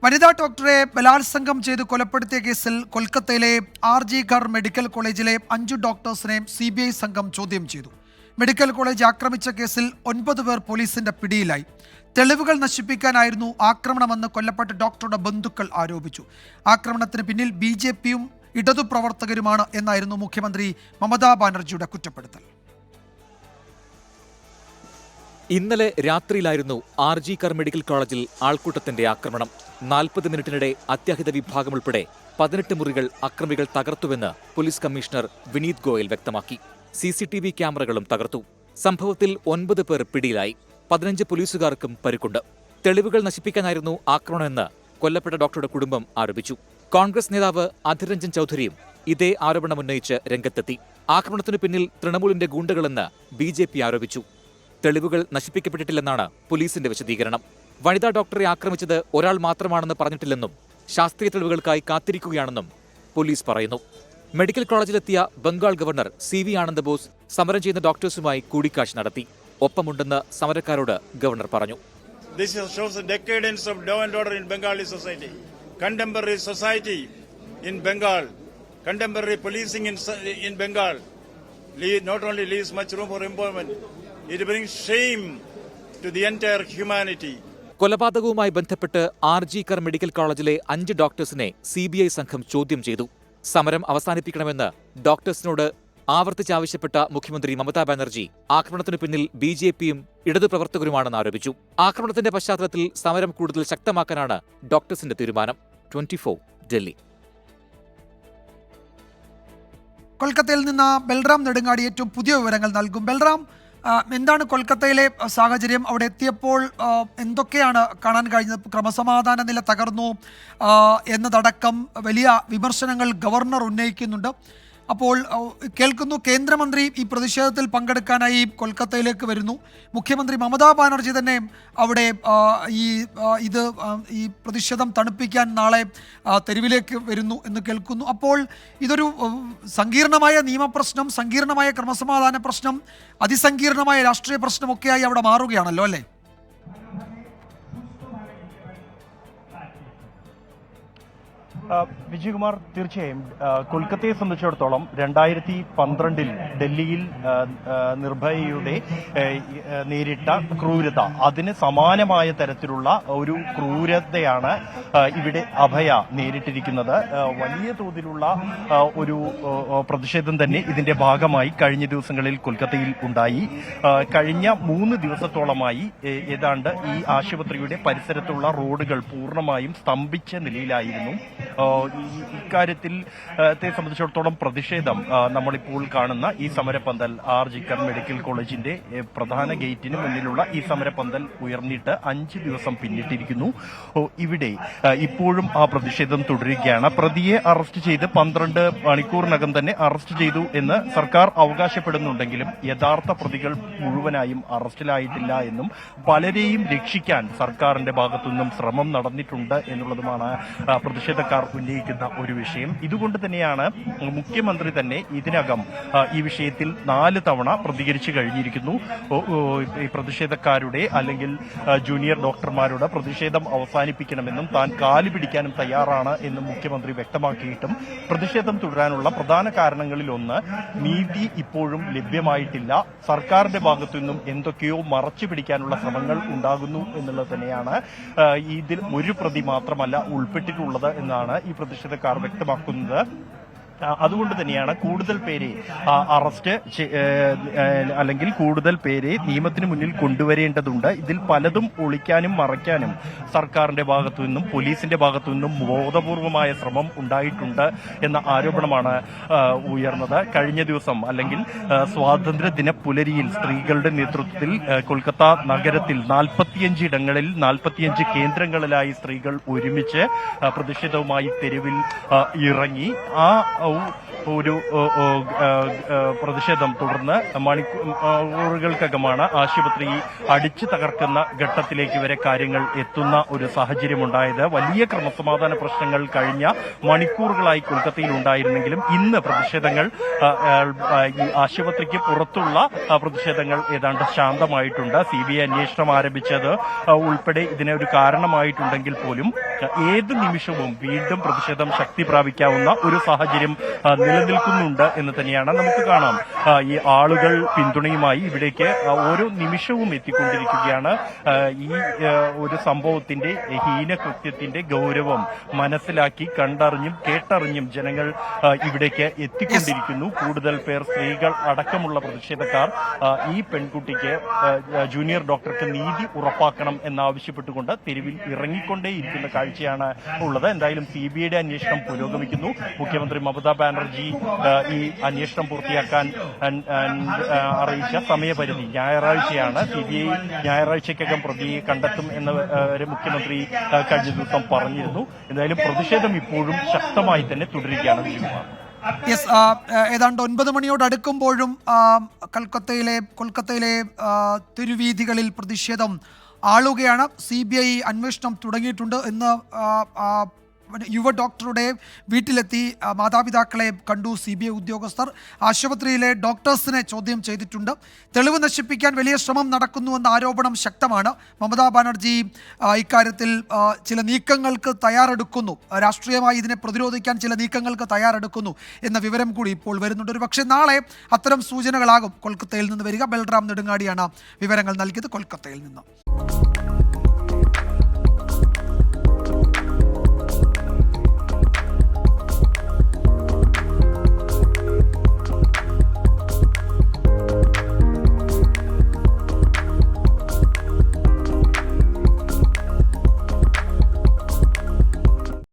വനിതാ ഡോക്ടറെ ബലാത്സംഗം ചെയ്ത് കൊലപ്പെടുത്തിയ കേസിൽ കൊൽക്കത്തയിലെ ആർ.ജി. കർ മെഡിക്കൽ കോളേജിലെ 5 ഡോക്ടേഴ്സിനെ CBI സംഘം ചോദ്യം ചെയ്തു. മെഡിക്കൽ കോളേജ് ആക്രമിച്ച കേസിൽ 9 പേർ പോലീസിന്റെ പിടിയിലായി. തെളിവുകൾ നശിപ്പിക്കാനായിരുന്നു ആക്രമണമെന്ന് കൊല്ലപ്പെട്ട ഡോക്ടറുടെ ബന്ധുക്കൾ ആരോപിച്ചു. ആക്രമണത്തിന് പിന്നിൽ BJPയും ഇടതുപ്രവർത്തകരുമാണ് എന്നായിരുന്നു മുഖ്യമന്ത്രി മമതാ ബാനർജിയുടെ കുറ്റപ്പെടുത്തൽ. ഇന്നലെ രാത്രിയിലായിരുന്നു ആർ.ജി. കർ മെഡിക്കൽ കോളേജിൽ ആൾക്കൂട്ടത്തിന്റെ ആക്രമണം. 40 മിനിറ്റിനിടെ അത്യാഹിത വിഭാഗം ഉൾപ്പെടെ 18 മുറികൾ അക്രമികൾ തകർത്തുവെന്ന് പോലീസ് കമ്മീഷണർ വിനീത് ഗോയൽ വ്യക്തമാക്കി. CCTV ക്യാമറകളും തകർത്തു. സംഭവത്തിൽ 9 പേർ പിടിയിലായി. 15 പോലീസുകാർക്കും പരിക്കുണ്ട്. തെളിവുകൾ നശിപ്പിക്കാനായിരുന്നു ആക്രമണമെന്ന് കൊല്ലപ്പെട്ട ഡോക്ടറുടെ കുടുംബം ആരോപിച്ചു. കോൺഗ്രസ് നേതാവ് അധിർ രഞ്ജൻ ചൌധരിയും ഇതേ ആരോപണമുന്നയിച്ച് രംഗത്തെത്തി. ആക്രമണത്തിനു പിന്നിൽ തൃണമൂലിന്റെ ഗുണ്ടകളെന്ന് BJP ആരോപിച്ചു. തെളിവുകൾ നശിപ്പിക്കപ്പെട്ടിട്ടില്ലെന്നാണ് പോലീസിന്റെ വിശദീകരണം. വനിതാ ഡോക്ടറെ ആക്രമിച്ചത് ഒരാൾ മാത്രമാണെന്ന് പറഞ്ഞിട്ടില്ലെന്നും ശാസ്ത്രീയ തെളിവുകൾക്കായി കാത്തിരിക്കുകയാണെന്നും പോലീസ് പറയുന്നു. മെഡിക്കൽ കോളേജിലെത്തിയ ബംഗാൾ ഗവർണർ CV ആനന്ദബോസ് സമരം ചെയ്യുന്ന ഡോക്ടേഴ്സുമായി കൂടിക്കാഴ്ച നടത്തി. ഒപ്പമുണ്ടെന്ന് സമരക്കാരോട് ഗവർണർ പറഞ്ഞു. This shows the decadence of law and order in Bengali society. Contemporary society in Bengal, contemporary policing in Bengal not only leaves much room for improvement, it brings shame to the entire humanity. കൊലപാതകവുമായി ബന്ധപ്പെട്ട് ആർ.ജി. കർ medical കോളേജിലെ 5 ഡോക്ടേഴ്സിനെ CBI സംഘം ചോദ്യം ചെയ്തു. സമരം അവസാനിപ്പിക്കണമെന്ന് ഡോക്ടേഴ്സിനോട് ആവർത്തിച്ചാവശ്യപ്പെട്ട മുഖ്യമന്ത്രി മമതാ ബാനർജി ആക്രമണത്തിനു പിന്നിൽ BJPയും ഇടതുപ്രവർത്തകരുമാണെന്ന് ആരോപിച്ചു. ആക്രമണത്തിന്റെ പശ്ചാത്തലത്തിൽ സമരം കൂടുതൽ ശക്തമാക്കാനാണ് ഡോക്ടേഴ്സിന്റെ തീരുമാനം. 24 ഡൽഹി. കൊൽക്കത്തയിൽ നിന്ന് ബൽറാം നെടുങ്ങാടി ഏറ്റവും പുതിയ വിവരങ്ങൾ നൽകും. ബൽറാം, എന്താണ് കൊൽക്കത്തയിലെ സാഹചര്യം? അവിടെ എത്തിയപ്പോൾ എന്തൊക്കെയാണ് കാണാൻ കഴിഞ്ഞത്? ക്രമസമാധാന നില തകർന്നു എന്നതടക്കം വലിയ വിമർശനങ്ങൾ ഗവർണർ ഉന്നയിക്കുന്നുണ്ട്. അപ്പോൾ കേൾക്കുന്നു, കേന്ദ്രമന്ത്രി ഈ പ്രതിഷേധത്തിൽ പങ്കെടുക്കാനായി കൊൽക്കത്തയിലേക്ക് വരുന്നു. മുഖ്യമന്ത്രി മമതാ ബാനർജി തന്നെ അവിടെ ഈ പ്രതിഷേധം തണുപ്പിക്കാൻ നാളെ തെരുവിലേക്ക് വരുന്നു എന്ന് കേൾക്കുന്നു. അപ്പോൾ ഇതൊരു സങ്കീർണമായ നിയമപ്രശ്നം, സങ്കീർണമായ ക്രമസമാധാന പ്രശ്നം, അതിസങ്കീർണമായ രാഷ്ട്രീയ പ്രശ്നമൊക്കെയായി അവിടെ മാറുകയാണല്ലോ, അല്ലേ? വിജയകുമാർ, തീർച്ചയായും കൊൽക്കത്തയെ സംബന്ധിച്ചിടത്തോളം 2012 ഡൽഹിയിൽ നിർഭയയുടെ നേരിട്ട ക്രൂരത, അതിന് സമാനമായ തരത്തിലുള്ള ഒരു ക്രൂരതയാണ് ഇവിടെ അഭയ നേരിട്ടിരിക്കുന്നത്. വലിയ തോതിലുള്ള ഒരു പ്രതിഷേധം തന്നെ ഇതിന്റെ ഭാഗമായി കഴിഞ്ഞ ദിവസങ്ങളിൽ കൊൽക്കത്തയിൽ ഉണ്ടായി. കഴിഞ്ഞ 3 ദിവസത്തോളമായി ഏതാണ്ട് ഈ ആശുപത്രിയുടെ പരിസരത്തുള്ള റോഡുകൾ പൂർണ്ണമായും സ്തംഭിച്ച നിലയിലായിരുന്നു. ഇക്കാര്യത്തിൽ സംബന്ധിച്ചിടത്തോളം പ്രതിഷേധം നമ്മളിപ്പോൾ കാണുന്ന ഈ സമരപന്തൽ ആർ.ജി. കർ മെഡിക്കൽ കോളേജിന്റെ പ്രധാന ഗേറ്റിന് മുന്നിലുള്ള ഈ സമരപന്തൽ ഉയർന്നിട്ട് 5 ദിവസം പിന്നിട്ടിരിക്കുന്നു. ഇവിടെ ഇപ്പോഴും ആ പ്രതിഷേധം തുടരുകയാണ്. പ്രതിയെ അറസ്റ്റ് ചെയ്ത് 12 മണിക്കൂറിനകം തന്നെ അറസ്റ്റ് ചെയ്തു എന്ന് സർക്കാർ അവകാശപ്പെടുന്നുണ്ടെങ്കിലും യഥാർത്ഥ പ്രതികൾ മുഴുവനായും അറസ്റ്റിലായിട്ടില്ല എന്നും പലരെയും രക്ഷിക്കാൻ സർക്കാരിന്റെ ഭാഗത്തുനിന്നും ശ്രമം നടന്നിട്ടുണ്ട് എന്നുള്ളതുമാണ് പ്രതിഷേധക്കാർ ഉന്നയിക്കുന്ന ഒരു വിഷയം. ഇതുകൊണ്ട് തന്നെയാണ് മുഖ്യമന്ത്രി തന്നെ ഇതിനകം ഈ വിഷയത്തിൽ 4 തവണ പ്രതികരിച്ചു കഴിഞ്ഞിരിക്കുന്നു. ഈ പ്രതിഷേധക്കാരുടെ അല്ലെങ്കിൽ ജൂനിയർ ഡോക്ടർമാരുടെ പ്രതിഷേധം അവസാനിപ്പിക്കണമെന്നും താൻ കാലു പിടിക്കാനും തയ്യാറാണ് എന്നും മുഖ്യമന്ത്രി വ്യക്തമാക്കിയിട്ടും പ്രതിഷേധം തുടരാനുള്ള പ്രധാന കാരണങ്ങളിൽ ഒന്ന് നീതി ഇപ്പോഴും ലഭ്യമായിട്ടില്ല, സർക്കാരിന്റെ ഭാഗത്തു നിന്നും എന്തൊക്കെയോ മറച്ചു പിടിക്കാനുള്ള ശ്രമങ്ങൾ ഉണ്ടാകുന്നു എന്നുള്ളത് തന്നെയാണ്. ഇതിൽ ഒരു പ്രതി മാത്രമല്ല ഉൾപ്പെട്ടിട്ടുള്ളത് എന്നാണ് ഈ പ്രതിഷേധക്കാർ വ്യക്തമാക്കുന്നത്. അതുകൊണ്ട് തന്നെയാണ് കൂടുതൽ പേരെ അറസ്റ്റ് അല്ലെങ്കിൽ കൂടുതൽ പേരെ നിയമത്തിന് മുന്നിൽ കൊണ്ടുവരേണ്ടതുണ്ട്. ഇതിൽ പലതും ഒളിക്കാനും മറയ്ക്കാനും സർക്കാരിന്റെ ഭാഗത്തു നിന്നും പോലീസിന്റെ ഭാഗത്തു നിന്നും ബോധപൂർവമായ ശ്രമം ഉണ്ടായിട്ടുണ്ട് എന്ന ആരോപണമാണ് ഉയർന്നത്. കഴിഞ്ഞ ദിവസം അല്ലെങ്കിൽ സ്വാതന്ത്ര്യദിന പുലരിയിൽ സ്ത്രീകളുടെ നേതൃത്വത്തിൽ കൊൽക്കത്ത നഗരത്തിൽ 45 ഇടങ്ങളിൽ 45 കേന്ദ്രങ്ങളിലായി സ്ത്രീകൾ ഒരുമിച്ച് പ്രതിഷേധവുമായി തെരുവിൽ ഇറങ്ങി. ആ ഒരു പ്രതിഷേധം തുടർന്ന് മണിക്കൂറുകൾക്കകമാണ് ആശുപത്രി അടിച്ചു തകർക്കുന്ന ഘട്ടത്തിലേക്ക് വരെ കാര്യങ്ങൾ എത്തുന്ന ഒരു സാഹചര്യമുണ്ടായത്. വലിയ ക്രമസമാധാന പ്രശ്നങ്ങൾ കഴിഞ്ഞ മണിക്കൂറുകളായി കൊൽക്കത്തയിൽ ഉണ്ടായിരുന്നെങ്കിലും ഇന്ന് പ്രതിഷേധങ്ങൾ ഈ ആശുപത്രിക്ക് പുറത്തുള്ള പ്രതിഷേധങ്ങൾ ഏതാണ്ട് ശാന്തമായിട്ടുണ്ട്. CBI അന്വേഷണം ആരംഭിച്ചത് ഉൾപ്പെടെ ഇതിനെ ഒരു കാരണമായിട്ടുണ്ടെങ്കിൽ പോലും ഏത് നിമിഷവും വീണ്ടും പ്രതിഷേധം ശക്തി പ്രാപിക്കാവുന്ന ഒരു സാഹചര്യം നിലനിൽക്കുന്നുണ്ട് എന്ന് തന്നെയാണ് നമുക്ക് കാണാം. ഈ ആളുകൾ പിന്തുണയുമായി ഇവിടേക്ക് ഓരോ നിമിഷവും എത്തിക്കൊണ്ടിരിക്കുകയാണ്. ഈ ഒരു സംഭവത്തിന്റെ ഹീനകൃത്യത്തിന്റെ ഗൗരവം മനസ്സിലാക്കി കണ്ടറിഞ്ഞും കേട്ടറിഞ്ഞും ജനങ്ങൾ ഇവിടേക്ക് എത്തിക്കൊണ്ടിരിക്കുന്നു. കൂടുതൽ പേർ, സ്ത്രീകൾ അടക്കമുള്ള പ്രതിഷേധക്കാർ ഈ പെൺകുട്ടിക്ക് ജൂനിയർ ഡോക്ടർക്ക് നീതി ഉറപ്പാക്കണം എന്നാവശ്യപ്പെട്ടുകൊണ്ട് തെരുവിൽ ഇറങ്ങിക്കൊണ്ടേയിരിക്കുന്ന കാഴ്ചയാണ് ഉള്ളത്. എന്തായാലും CBIയുടെ അന്വേഷണം പുരോഗമിക്കുന്നു. മുഖ്യമന്ത്രി മമതാ ബാനർജി ഈ അന്വേഷണം പൂർത്തിയാക്കാൻ അറിയിച്ച സമയപരിധി ഞായറാഴ്ചയാണ്. CBI ഞായറാഴ്ചക്കകം പ്രതിയെ കണ്ടെത്തും എന്ന് മുഖ്യമന്ത്രി കഴിഞ്ഞ ദിവസം പറഞ്ഞിരുന്നു. എന്തായാലും പ്രതിഷേധം ഇപ്പോഴും ശക്തമായി തന്നെ തുടരുകയാണ്. വിജയകുമാർ, യെസ്, ഏതാണ്ട് 9 മണിയോട് അടുക്കുമ്പോഴും കൊൽക്കത്തയിലെ തെരുവീഥികളിൽ പ്രതിഷേധം ആളുകയാണ്. CBI അന്വേഷണം തുടങ്ങിയിട്ടുണ്ട്. ഇന്ന് യുവ ഡോക്ടറുടെ വീട്ടിലെത്തി മാതാപിതാക്കളെ കണ്ടു CBI ഉദ്യോഗസ്ഥർ. ആശുപത്രിയിലെ ഡോക്ടേഴ്സിനെ ചോദ്യം ചെയ്തിട്ടുണ്ട്. തെളിവ് നശിപ്പിക്കാൻ വലിയ ശ്രമം നടക്കുന്നുവെന്ന ആരോപണം ശക്തമാണ്. മമതാ ബാനർജി ഇക്കാര്യത്തിൽ ചില നീക്കങ്ങൾക്ക് തയ്യാറെടുക്കുന്നു, രാഷ്ട്രീയമായി ഇതിനെ പ്രതിരോധിക്കാൻ ചില നീക്കങ്ങൾക്ക് തയ്യാറെടുക്കുന്നു എന്ന വിവരം കൂടി ഇപ്പോൾ വരുന്നുണ്ട്. ഒരു പക്ഷേ നാളെ അത്തരം സൂചനകളാകും കൊൽക്കത്തയിൽ നിന്ന് വരിക. ബൽറാം നെടുങ്ങാടിയാണ് വിവരങ്ങൾ നൽകിയത് കൊൽക്കത്തയിൽ നിന്ന്.